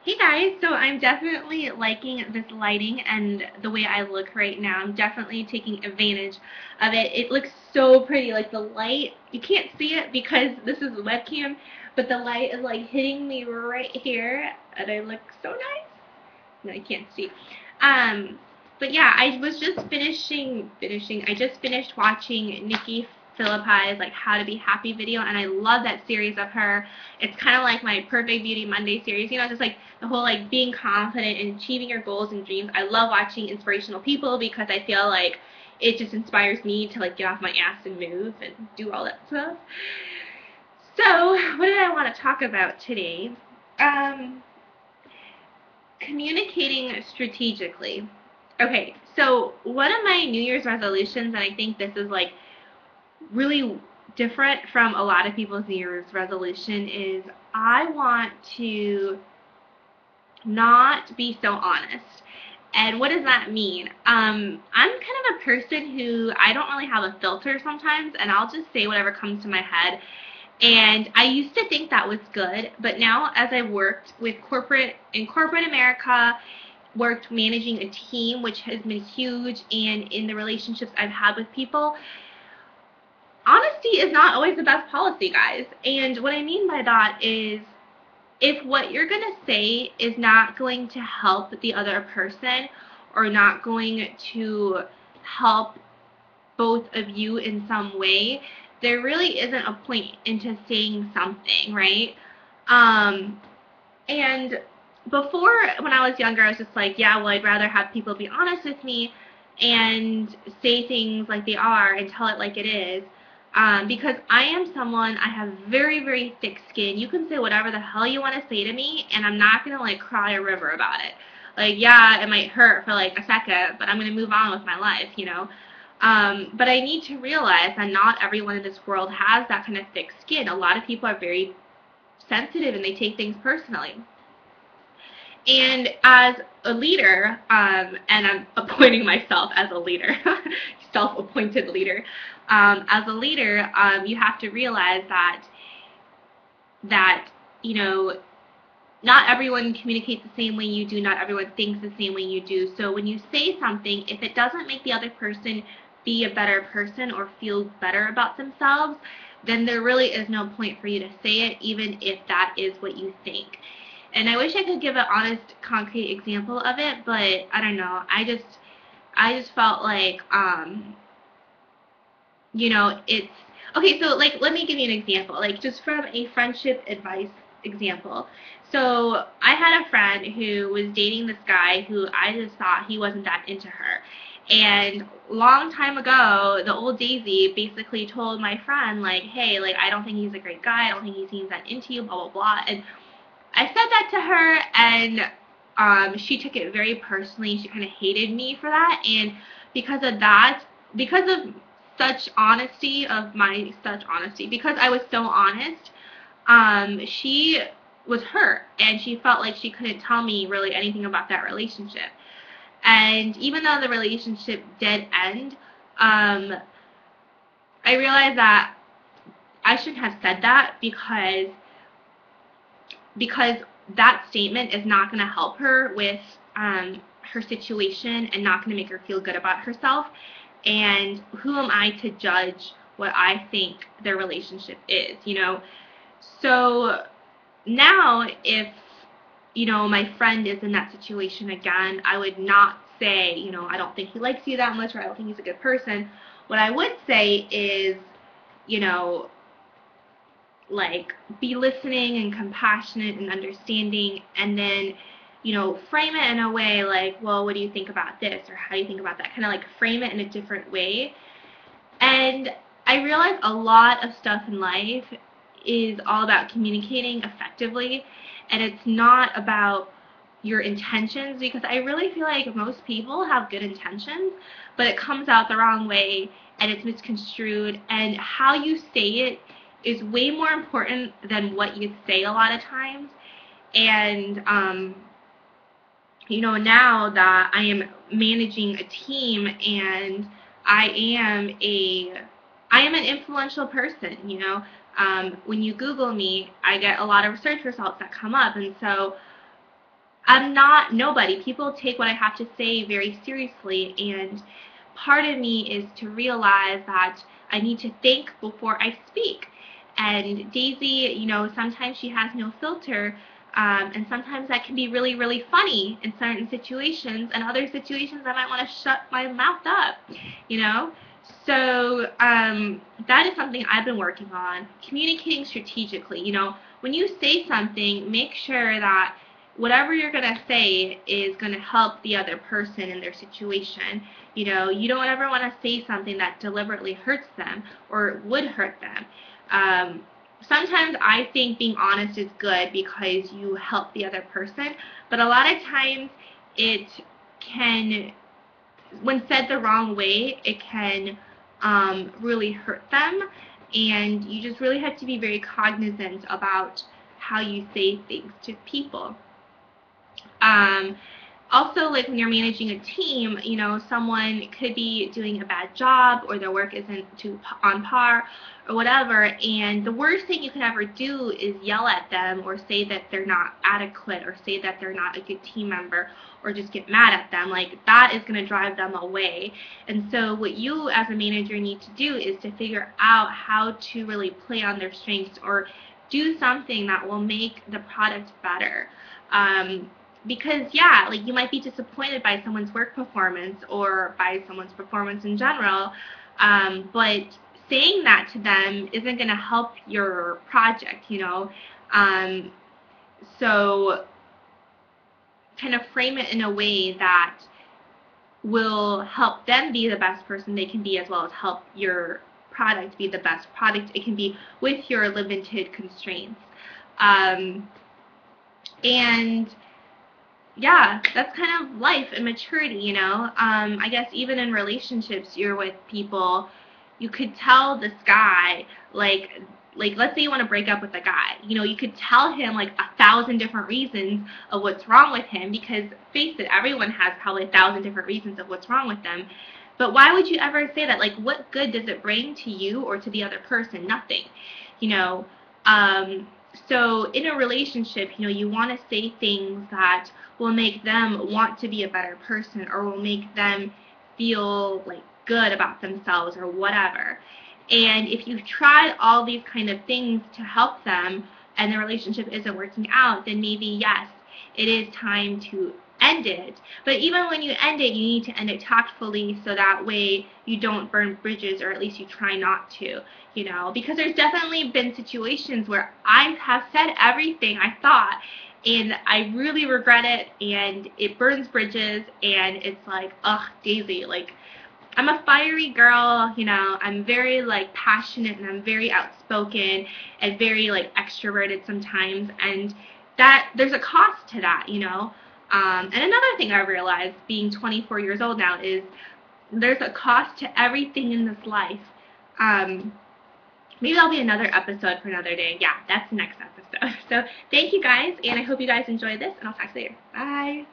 Hey guys, so I'm definitely liking this lighting and the way I look right now. I'm definitely taking advantage of it. It looks so pretty. Like the light, you can't see it because this is a webcam, but the light is like hitting me right here and I look so nice. No, you can't see. Um, but yeah, I was just finishing. I just finished watching Nikki Phillippi's like How to Be Happy video, and I love that series of her. It's kind of like my Perfect Beauty Monday series, just like the whole like being confident and achieving your goals and dreams. I love watching inspirational people because I feel like it just inspires me to like get off my ass and move and do all that stuff. So, what did I want to talk about today? Um, Communicating strategically. Okay, so one of my New Year's resolutions, and I think this is like really different from a lot of people's New Year's resolution, is I want to not be so honest. And what does that mean? I'm kind of a person who I don't really have a filter sometimes, and I'll just say whatever comes to my head. And I used to think that was good, but now as I worked with corporate America, worked managing a team, which has been huge, and in the relationships I've had with people, honesty is not always the best policy, guys. And what I mean by that is if what you're going to say is not going to help the other person or not going to help both of you in some way, there really isn't a point into saying something, right? Um, and before, when I was younger, I was just like, yeah, well, I'd rather have people be honest with me and say things like they are and tell it like it is. Because I am someone, I have very, very thick skin. You can say whatever the hell you want to say to me, and I'm not going to like cry a river about it. Like, yeah, it might hurt for like a second, but I'm going to move on with my life. But I need to realize that not everyone in this world has that kind of thick skin. A lot of people are very sensitive and they take things personally. And as a leader, and I'm appointing myself as a leader, self-appointed leader, as a leader, you have to realize that you know not everyone communicates the same way you do, not everyone thinks the same way you do. So when you say something, if it doesn't make the other person be a better person or feel better about themselves, then there really is no point for you to say it, even if that is what you think. And I wish I could give an honest, concrete example of it, but I don't know. I just felt like it's okay. So like, let me give you an example, like just from a friendship advice example. So I had a friend who was dating this guy who I just thought he wasn't that into her. And long time ago, the old Daisy basically told my friend, like, hey, like, I don't think he's a great guy. I don't think he seems that into you, blah, blah, blah. And I said that to her, and she took it very personally. She kind of hated me for that, and because of that, because of such honesty, because I was so honest, she was hurt, and she felt like she couldn't tell me really anything about that relationship. And even though the relationship did end, um, I realized that I shouldn't have said that because that statement is not going to help her with her situation and not going to make her feel good about herself. And who am I to judge what I think their relationship is? So now, if my friend is in that situation again, I would not say, I don't think he likes you that much, or I don't think he's a good person. What I would say is, you know, like, be listening and compassionate and understanding, and then frame it in a way like, well, what do you think about this, or how do you think about that, kind of like frame it in a different way. And I realize a lot of stuff in life is all about communicating effectively, and it's not about your intentions, because I really feel like most people have good intentions, but it comes out the wrong way and it's misconstrued, and how you say it is way more important than what you say a lot of times. And now that I am managing a team and I am a I am an influential person. When you Google me, I get a lot of search results that come up, and so I'm not nobody. People take what I have to say very seriously, and part of me is to realize that I need to think before I speak. And Daisy, sometimes she has no filter, and sometimes that can be really, really funny in certain situations, and other situations I might want to shut my mouth up, you know? So that is something I've been working on, communicating strategically. When you say something, make sure that whatever you're going to say is going to help the other person in their situation. You don't ever want to say something that deliberately hurts them or would hurt them. Sometimes I think being honest is good because you help the other person, but a lot of times it can, when said the wrong way, it can really hurt them, and you just really have to be very cognizant about how you say things to people. Um, Also, like when you're managing a team, someone could be doing a bad job or their work isn't on par or whatever, and the worst thing you can ever do is yell at them or say that they're not adequate or say that they're not a good team member or just get mad at them. Like, that is going to drive them away. And so what you as a manager need to do is to figure out how to really play on their strengths or do something that will make the product better. Because, yeah, like, you might be disappointed by someone's work performance or by someone's performance in general, but saying that to them isn't going to help your project. So kind of frame it in a way that will help them be the best person they can be, as well as help your product be the best product it can be with your limited constraints. And yeah, that's kind of life and maturity. I guess even in relationships, you're with people, you could tell this guy, like let's say you want to break up with a guy, you could tell him like 1,000 different reasons of what's wrong with him, because face it, everyone has probably 1,000 different reasons of what's wrong with them. But why would you ever say that? Like, what good does it bring to you or to the other person? Nothing. you know so in a relationship, you want to say things that will make them want to be a better person or will make them feel like good about themselves or whatever. And if you've tried all these kind of things to help them and the relationship isn't working out, then maybe, yes, it is time to end it. But even when you end it, you need to end it tactfully so that way you don't burn bridges, or at least you try not to, because there's definitely been situations where I have said everything I thought and I really regret it and it burns bridges, and it's like, ugh, Daisy, like, I'm a fiery girl, I'm very like passionate and I'm very outspoken and very like extroverted sometimes, and that there's a cost to that. And another thing I realized being 24 years old now is there's a cost to everything in this life. Maybe that'll be another episode for another day. Yeah, that's the next episode. So thank you guys, and I hope you guys enjoyed this, and I'll talk to you later. Bye.